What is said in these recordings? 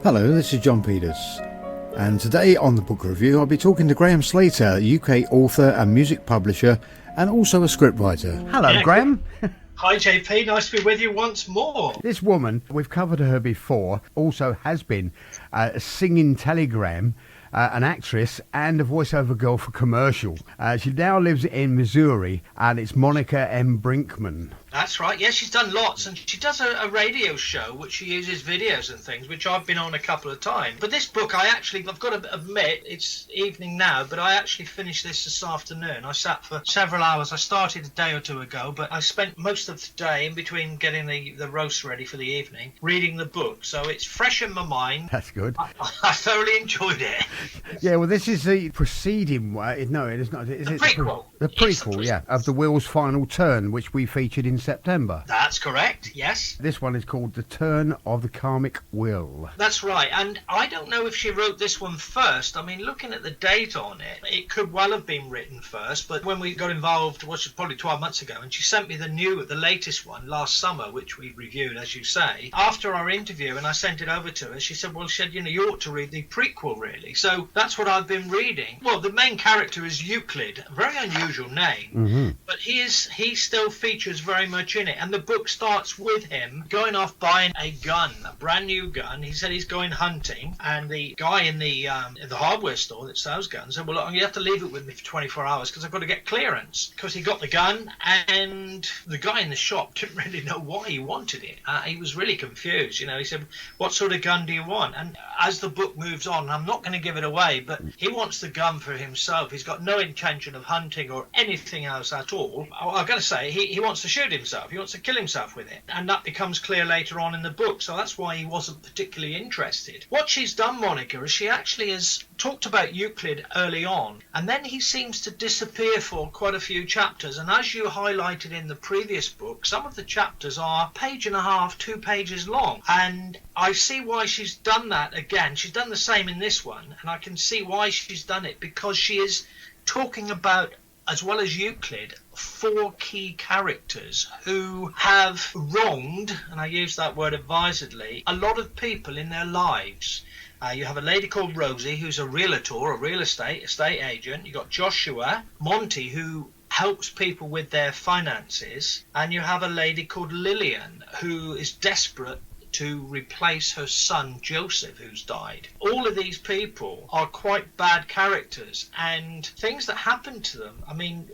Hello, this is John Peters, and today on the book review I'll be talking to Graham Sclater, UK author and music publisher and also a scriptwriter. Hello, Graham. Hi JP, nice to be with you once more. This woman, we've covered her before, also has been a singing telegram, an actress and a voiceover girl for commercial. She now lives in Missouri, and it's Monica M. Brinkman. That's right, yeah, she's done lots, and she does a radio show which she uses videos and things, which I've been on a couple of times. But this book, I've got to admit, it's evening now, but I actually finished this afternoon. I sat for several hours. I started a day or two ago, but I spent most of the day in between getting the roast ready for the evening, reading the book, so it's fresh in my mind. That's good. I thoroughly enjoyed it. Yeah, well, this is the preceding one. No, it is not. Is the it prequel. The prequel, yeah, of The Wheel's Final Turn, which we featured in September. That's correct, yes. This one is called The Turn of the Karmic Wheel. That's right, and I don't know if she wrote this one first. I mean, looking at the date on it, it could well have been written first, but when we got involved, which was probably 12 months ago, and she sent me the latest one last summer, which we reviewed, as you say. After our interview, and I sent it over to her, she said, well, you ought to read the prequel, really. So that's what I've been reading. Well, the main character is Euclid, a very unusual name, but he still features very much in it, and the book starts with him going off buying a gun, a brand new gun. He said he's going hunting, and the guy in the hardware store that sells guns said, well, look, you have to leave it with me for 24 hours because I've got to get clearance. Because he got the gun, and the guy in the shop didn't really know why he wanted it. He was really confused. He said, what sort of gun do you want? And as the book moves on, I'm not going to give it away, but he wants the gun for himself. He's got no intention of hunting or anything else at all. I've got to say, he wants to shoot himself. He wants to kill himself with it. And that becomes clear later on in the book. So that's why he wasn't particularly interested. What she's done, Monica, is she actually has talked about Euclid early on. And then he seems to disappear for quite a few chapters. And as you highlighted in the previous book, some of the chapters are a page and a half, 2 pages long. And I see why she's done that again. She's done the same in this one. And I can see why she's done it, because she is talking about, as well as Euclid, 4 key characters who have wronged, and I use that word advisedly, a lot of people in their lives. You have a lady called Rosie, who's a realtor, a real estate agent. You've got Joshua, Monty, who helps people with their finances. And you have a lady called Lillian, who is desperate to replace her son Joseph, who's died. All of these people are quite bad characters, and things that happen to them. I mean,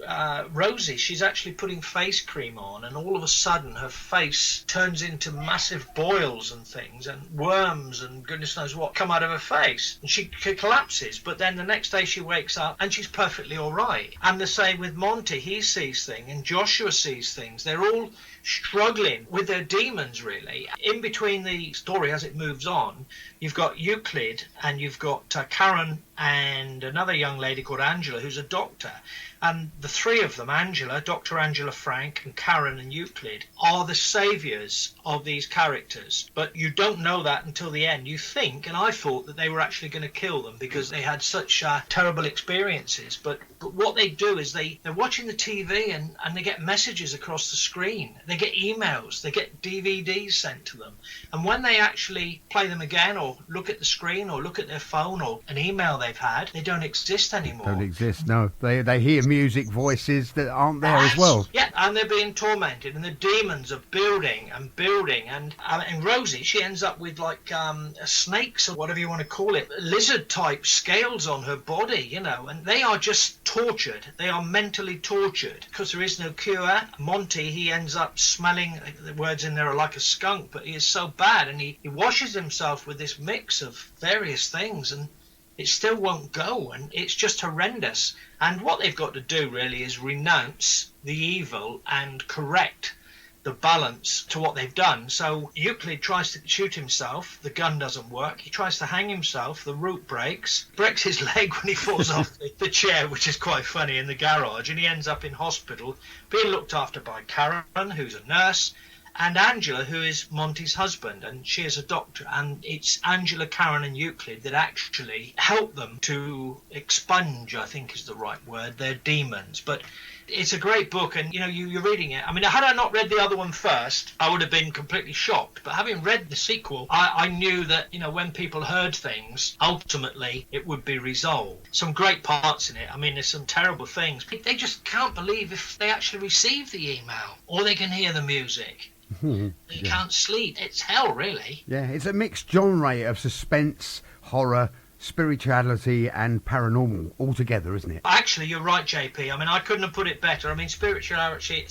Rosie, she's actually putting face cream on, and all of a sudden her face turns into massive boils and things, and worms and goodness knows what come out of her face, and she collapses. But then the next day she wakes up and she's perfectly all right. And the same with Monty. He sees things, and Joshua sees things. They're all struggling with their demons, really. In between the story, as it moves on, you've got Euclid, and you've got Karen and another young lady called Angela, who's a doctor. And the 3 of them, Dr. Angela Frank, and Karen and Euclid, are the saviours of these characters. But you don't know that until the end. You think, and I thought, that they were actually going to kill them because they had such terrible experiences. But what they do is they're watching the TV and they get messages across the screen. They get emails. They get DVDs sent to them. And when they actually play them again, or look at the screen, or look at their phone, or an email they've had, they don't exist anymore. Don't exist, no. They hear music voices that aren't there as well. Yeah, and they're being tormented, and the demons are building and building. And Rosie, she ends up with like snakes, or whatever you want to call it, lizard type scales on her body, and they are just tortured. They are mentally tortured because there is no cure. Monty, he ends up smelling, the words in there are like a skunk, but he is so bad, and he washes himself with this mix of various things, and it still won't go, and it's just horrendous. And what they've got to do really is renounce the evil and correct the balance to what they've done. So Euclid tries to shoot himself, the gun doesn't work. He tries to hang himself, the root breaks his leg when he falls off the chair, which is quite funny, in the garage, and he ends up in hospital being looked after by Karen, who's a nurse, and Angela, who is Monty's husband, and she is a doctor. And it's Angela, Karen and Euclid that actually help them to expunge, I think is the right word, their demons. But It's a great book, and you're reading it. I mean, had I not read the other one first, I would have been completely shocked. But having read the sequel, I knew that when people heard things, ultimately it would be resolved. Some great parts in it. I mean, there's some terrible things. They just can't believe if they actually receive the email or they can hear the music. They can't sleep. It's hell, really. Yeah, it's a mixed genre of suspense, horror, spirituality and paranormal all together, isn't it? Actually, you're right, JP. I mean, I couldn't have put it better. I mean, spirituality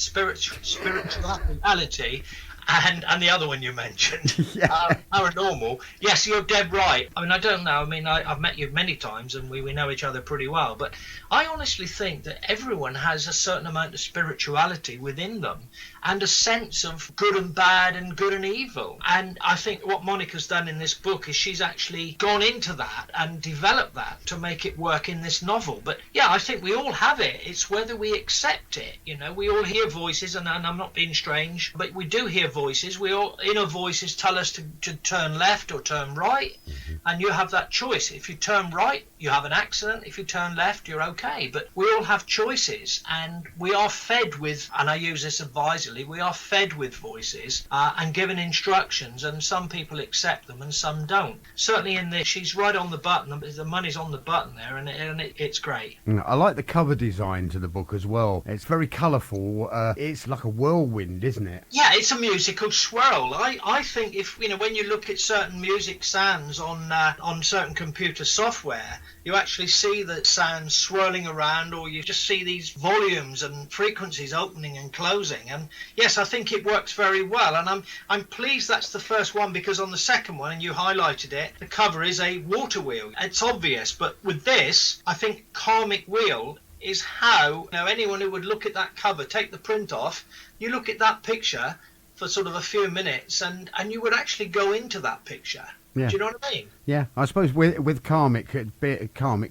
and the other one you mentioned, paranormal. Yes, you're dead right. I mean, I don't know. I mean, I've met you many times and we know each other pretty well. But I honestly think that everyone has a certain amount of spirituality within them and a sense of good and bad and good and evil. And I think what Monica's done in this book is she's actually gone into that and developed that to make it work in this novel. But yeah, I think we all have it. It's whether we accept it. We all hear voices, and I'm not being strange, but we do hear voices. Inner voices tell us to turn left or turn right, and you have that choice. If you turn right, you have an accident. If you turn left, you're okay. But we all have choices, and we are fed with, and I use this advisedly, we are fed with voices and given instructions, and some people accept them and some don't. Certainly in this, she's right on the button. The money's on the button there, and it's great. I like the cover design to the book as well. It's very colourful. It's like a whirlwind, isn't it? Yeah, it's a musical swirl. I think if when you look at certain music sounds on certain computer software, you actually see the sounds swirling around, or you just see these volumes and frequencies opening and closing. And yes, I think it works very well, and I'm pleased that's the first one, because on the second one, and you highlighted it, the cover is a water wheel. It's obvious, but with this, I think Karmic Wheel is how anyone who would look at that cover, take the print off, you look at that picture for sort of a few minutes, and you would actually go into that picture. Yeah. Do you know what I mean? Yeah, I suppose with Karmic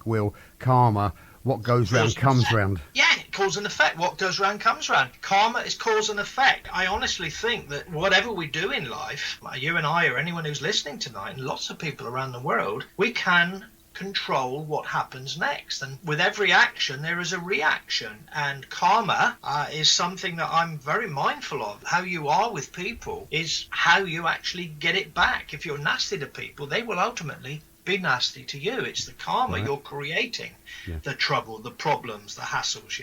Wheel, karma, what goes round comes round. Yeah, cause and effect. What goes round comes round. Karma is cause and effect. I honestly think that whatever we do in life, you and I or anyone who's listening tonight, and lots of people around the world, we can control what happens next, and with every action there is a reaction, and karma is something that I'm very mindful of. How you are with people is how you actually get it back. If you're nasty to people, they will ultimately be nasty to you. It's the karma you're creating, the trouble, the problems, the hassles,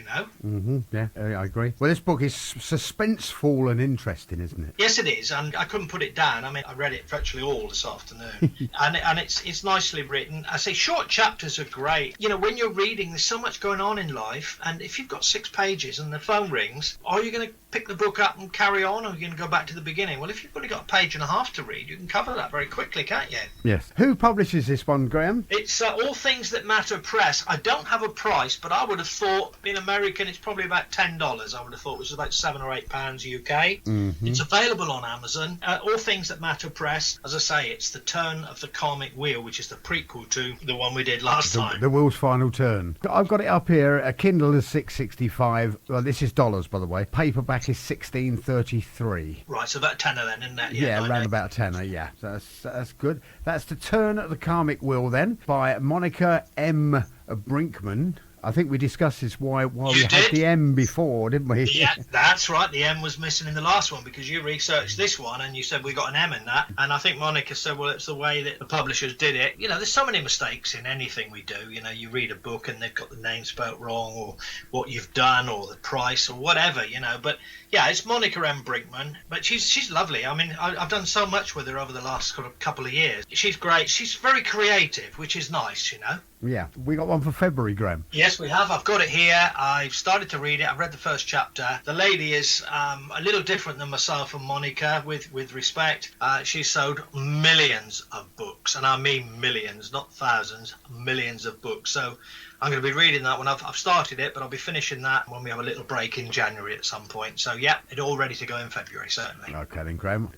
Yeah, I agree. Well, this book is suspenseful and interesting, isn't it? Yes, it is, and I couldn't put it down. I mean, I read it virtually all this afternoon, and it's nicely written. I say short chapters are great. When you're reading, there's so much going on in life, and if you've got 6 pages and the phone rings, are you going to pick the book up and carry on, or are you going to go back to the beginning? Well, if you've only got a page and a half to read, you can cover that very quickly, can't you? Yes. Who publishes this one, Graham? It's All Things That Matter Press. I don't have a price, but I would have thought, being American, it's probably about $10. I would have thought, which is about £7 or £8 UK. It's available on Amazon. All Things That Matter Press. As I say, it's the turn of the Karmic Wheel, which is the prequel to the one we did last time. The Wheel's Final Turn. I've got it up here. A Kindle is $6.65. Well, this is dollars, by the way. Paperback is $16.33. Right, so about tenner then, isn't that? Yeah, around about tenner. Yeah, so that's good. That's the Turn of the Karmic Wheel then, by Monica M. Brinkman. I think we discussed this why we had the M before, didn't we? Yeah, that's right. The M was missing in the last one because you researched this one and you said we got an M in that. And I think Monica said, well, it's the way that the publishers did it. There's so many mistakes in anything we do. You read a book and they've got the name spelt wrong, or what you've done, or the price, or whatever, But yeah, it's Monica M. Brinkman. But she's lovely. I mean, I've done so much with her over the last couple of years. She's great. She's very creative, which is nice, Yeah, we got one for February, Graham. Yes, we have. I've got it here. I've started to read it. I've read the first chapter. The lady is a little different than myself and Monica, with respect. She's sold millions of books, and I mean millions, not thousands, millions of books. So I'm going to be reading that one. I've started it, but I'll be finishing that when we have a little break in January at some point. So, yeah, it's all ready to go in February, certainly. Okay then, Graham.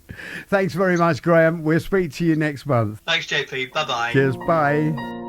Thanks very much, Graham. We'll speak to you next month. Thanks, JP. Bye-bye. Cheers, bye.